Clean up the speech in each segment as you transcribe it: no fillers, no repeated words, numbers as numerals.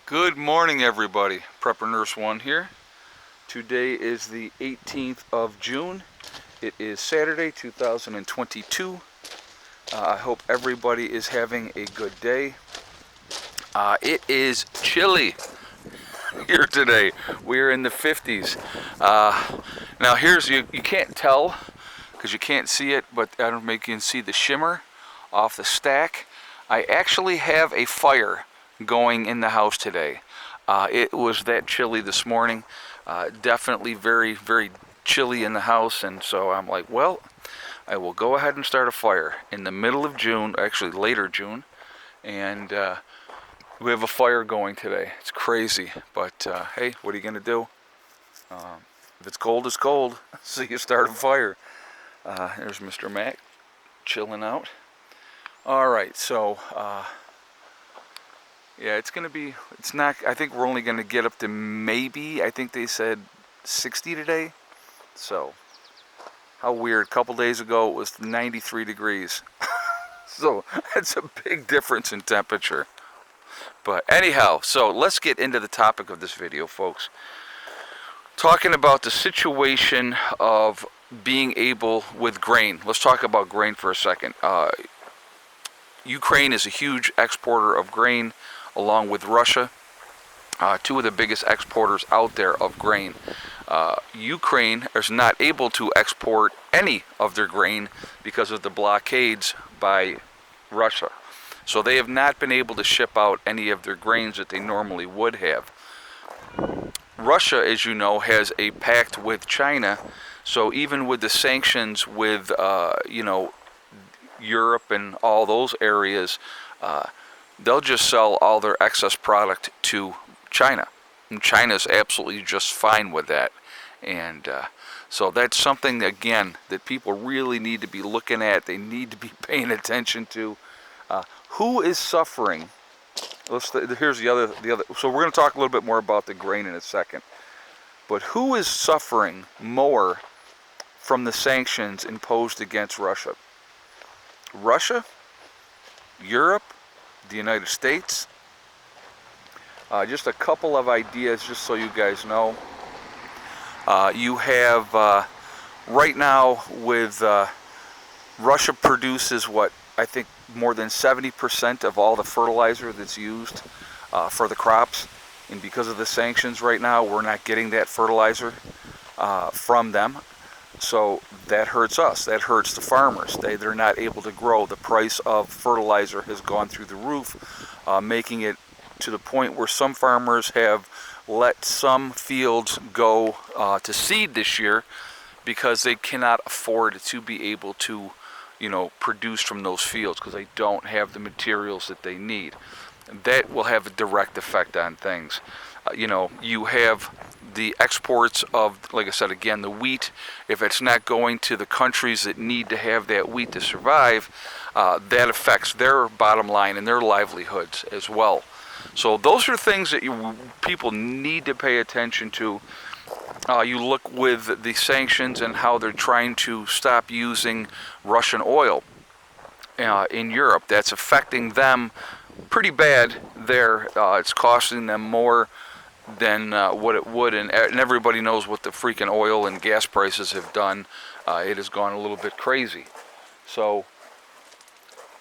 Good morning, everybody. Prepper Nurse 1 here. Today is the 18th of June. It is Saturday, 2022. I hope everybody is having a good day. It is chilly here today. We're in the 50s. Now here's, you can't tell because you can't see it, but I don't make you can see the shimmer off the stack. I actually have a fire going in the house today. It was that chilly this morning. Definitely very, very chilly in the house, and so I'm like, well, I will go ahead and start a fire in the middle of June, actually later June, and we have a fire going today. It's crazy, but hey, what are you gonna do? If it's cold, it's cold. So you start a fire. There's Mr. Mac chilling out. All right, so yeah, it's not, I think we're only going to get up to maybe, I think they said 60 today. So, how weird. A couple days ago it was 93 degrees. So, that's a big difference in temperature. But anyhow, so let's get into the topic of this video, folks. Talking about the situation of being able with grain. Let's talk about grain for a second. Ukraine is a huge exporter of grain, along with Russia, two of the biggest exporters out there of grain. Ukraine is not able to export any of their grain because of the blockades by Russia. So they have not been able to ship out any of their grains that they normally would have. Russia, as you know, has a pact with China, so even with the sanctions with, Europe and all those areas, they'll just sell all their excess product to China. And China's absolutely just fine with that. And so that's something, again, that people really need to be looking at. They need to be paying attention to. Who is suffering? Here's the other. So we're going to talk a little bit more about the grain in a second. But who is suffering more from the sanctions imposed against Russia? Russia? Europe? The United States? Just a couple of ideas, just so you guys know. You have right now with Russia produces what I think more than 70% of all the fertilizer that's used for the crops, and because of the sanctions right now, we're not getting that fertilizer from them. So that hurts us. That hurts the farmers. They're not able to grow. The price of fertilizer has gone through the roof, making it to the point where some farmers have let some fields go to seed this year because they cannot afford to be able to, produce from those fields because they don't have the materials that they need. That will have a direct effect on things. You have the exports of, like I said again, the wheat. If it's not going to the countries that need to have that wheat to survive, that affects their bottom line and their livelihoods as well. So those are things that people need to pay attention to. You look with the sanctions and how they're trying to stop using Russian oil in Europe. That's affecting them pretty bad there. It's costing them more than what it would, and everybody knows what the freaking oil and gas prices have done. It has gone a little bit crazy. So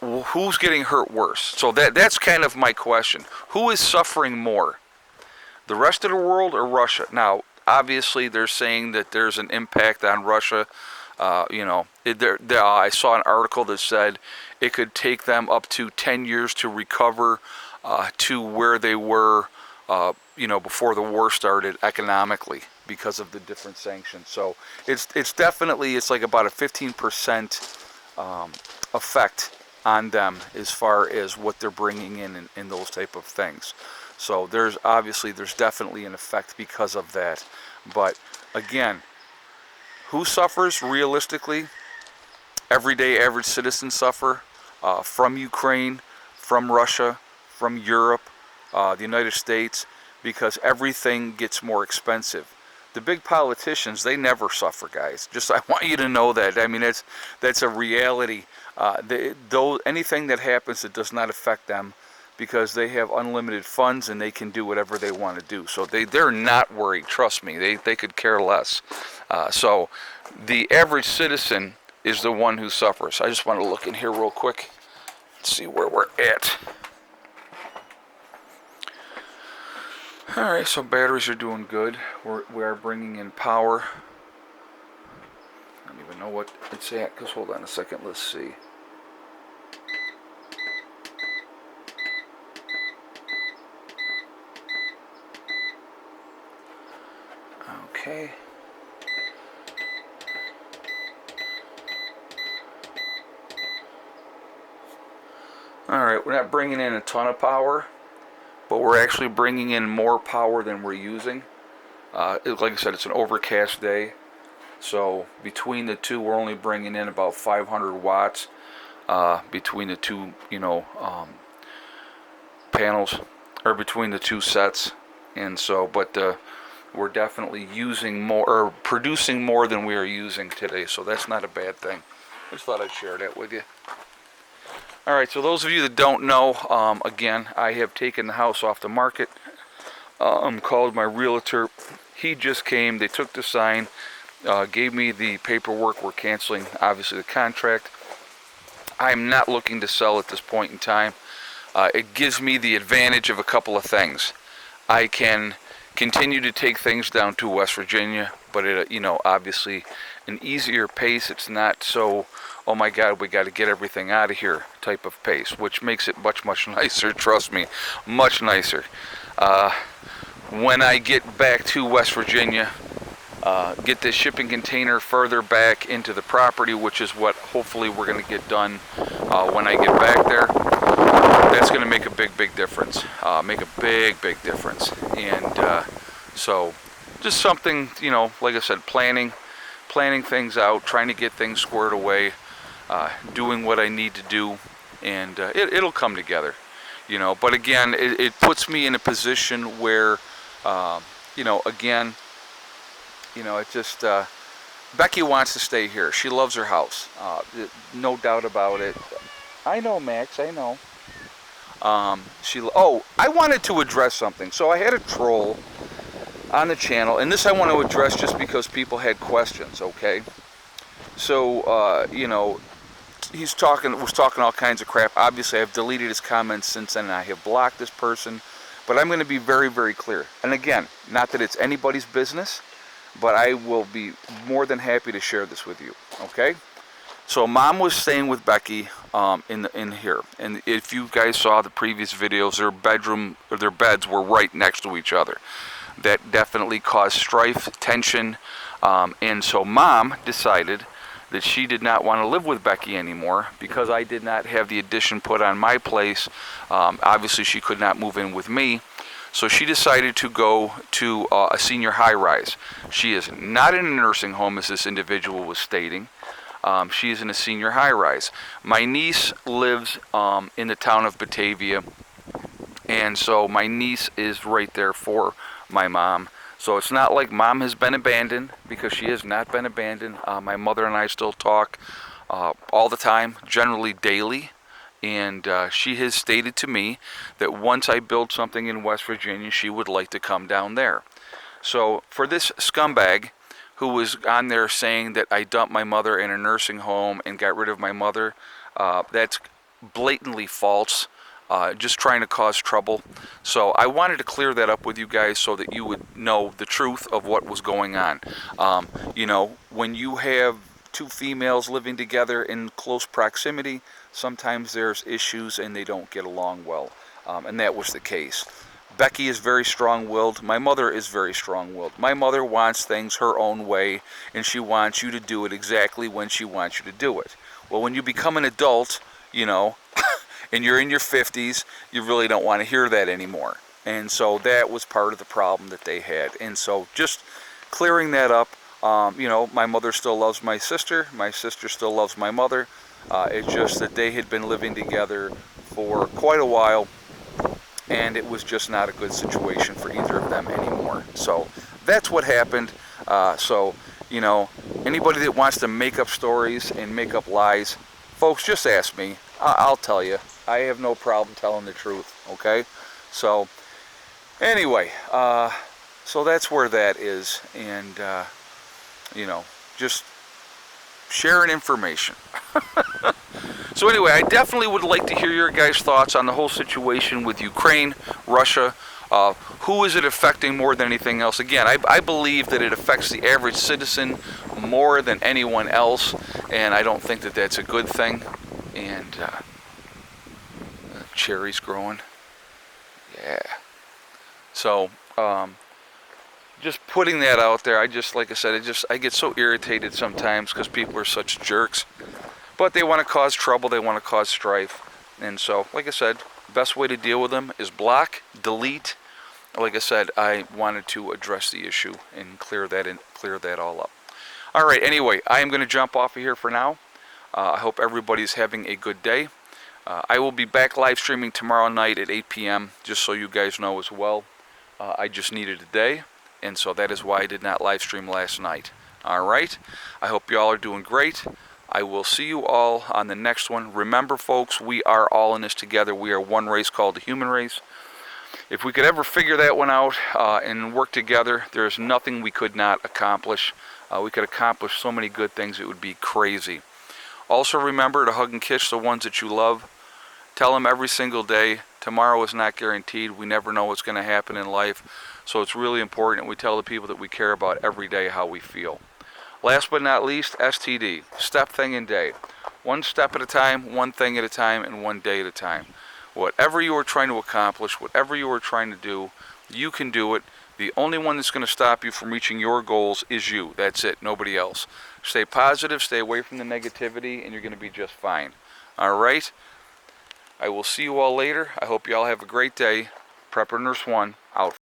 who's getting hurt worse? So that's kind of my question. Who is suffering more? The rest of the world or Russia? Now, obviously, they're saying that there's an impact on Russia. I saw an article that said it could take them up to 10 years to recover to where they were before the war started economically because of the different sanctions. So it's definitely, it's like about a 15% effect on them as far as what they're bringing in those type of things. So there's definitely an effect because of that. But again, who suffers realistically? Everyday average citizens suffer from Ukraine, from Russia, from Europe, the United States, because everything gets more expensive. The big politicians, they never suffer, guys. Just, I want you to know that. I mean, that's a reality. Anything that happens that does not affect them, because they have unlimited funds and they can do whatever they want to do. So they're not worried, trust me, they could care less. So the average citizen is the one who suffers. I just want to look in here real quick, see where we're at. Alright, so batteries are doing good. We are bringing in power. I don't even know what it's at, because hold on a second, let's see. Okay. Alright, we're not bringing in a ton of power, but we're actually bringing in more power than we're using. Like I said, it's an overcast day, so between the two we're only bringing in about 500 watts between the two, panels, or between the two sets. And so, but we're definitely using more, or producing more than we are using today, so that's not a bad thing. I just thought I'd share that with you. Alright, so those of you that don't know, again, I have taken the house off the market. Called my realtor. He just came, they took the sign, gave me the paperwork. We're canceling, obviously, the contract. I'm not looking to sell at this point in time. It gives me the advantage of a couple of things. I can continue to take things down to West Virginia, but at obviously an easier pace. It's not so, oh my God, we got to get everything out of here type of pace, which makes it much, much nicer. Trust me, much nicer. When I get back to West Virginia, get this shipping container further back into the property, which is what hopefully we're going to get done when I get back there. That's going to make a big, big difference. Make a big, big difference. And so just something, like I said, planning things out, trying to get things squared away, doing what I need to do, and it'll come together. But again, it puts me in a position where, again, it just, Becky wants to stay here. She loves her house. No doubt about it. I know, Max, I know. I wanted to address something. So I had a troll on the channel, and this I want to address just because people had questions, okay? So, he was talking all kinds of crap. Obviously, I've deleted his comments since then, and I have blocked this person. But I'm going to be very, very clear. And again, not that it's anybody's business, but I will be more than happy to share this with you. Okay? So Mom was staying with Becky in here, and if you guys saw the previous videos, their beds were right next to each other. That definitely caused strife, tension, and so Mom decided that she did not want to live with Becky anymore because I did not have the addition put on my place. Obviously, she could not move in with me. So she decided to go to a senior high-rise. She is not in a nursing home, as this individual was stating. She is in a senior high-rise. My niece lives in the town of Batavia, and so my niece is right there for my mom. So it's not like Mom has been abandoned, because she has not been abandoned. My mother and I still talk all the time, generally daily. And she has stated to me that once I build something in West Virginia, she would like to come down there. So for this scumbag who was on there saying that I dumped my mother in a nursing home and got rid of my mother, that's blatantly false. Just trying to cause trouble. So I wanted to clear that up with you guys so that you would know the truth of what was going on. When you have two females living together in close proximity, sometimes there's issues and they don't get along well. And that was the case. Becky is very strong-willed. My mother is very strong-willed. My mother wants things her own way, and she wants you to do it exactly when she wants you to do it. Well, when you become an adult, and you're in your 50s, you really don't want to hear that anymore. And so that was part of the problem that they had. And so just clearing that up, my mother still loves my sister still loves my mother. It's just that they had been living together for quite a while, and it was just not a good situation for either of them anymore. So that's what happened. Anybody that wants to make up stories and make up lies, folks, just ask me. I'll tell you. I have no problem telling the truth, okay? So, anyway, so that's where that is, and, you know, just sharing information. So anyway, I definitely would like to hear your guys' thoughts on the whole situation with Ukraine, Russia. Who is it affecting more than anything else? Again, I believe that it affects the average citizen more than anyone else, and I don't think that that's a good thing. And cherries growing, yeah. So just putting that out there. Like I said, I get so irritated sometimes because people are such jerks. But they want to cause trouble, they want to cause strife. And so, like I said, best way to deal with them is block, delete. Like I said, I wanted to address the issue and clear that all up. All right, anyway, I am going to jump off of here for now. I hope everybody's having a good day. I will be back live streaming tomorrow night at 8 p.m., just so you guys know as well. I just needed a day, and so that is why I did not live stream last night. All right, I hope you all are doing great. I will see you all on the next one. Remember, folks, we are all in this together. We are one race called the human race. If we could ever figure that one out and work together, there's nothing we could not accomplish. We could accomplish so many good things, it would be crazy. Also remember to hug and kiss the ones that you love. Tell them every single day, tomorrow is not guaranteed. We never know what's going to happen in life. So it's really important we tell the people that we care about every day how we feel. Last but not least, STD, step, thing, and day. One step at a time, one thing at a time, and one day at a time. Whatever you are trying to accomplish, whatever you are trying to do, you can do it. The only one that's going to stop you from reaching your goals is you. That's it, nobody else. Stay positive, stay away from the negativity, and you're going to be just fine. All right? I will see you all later. I hope you all have a great day. Prepper Nurse 1, out.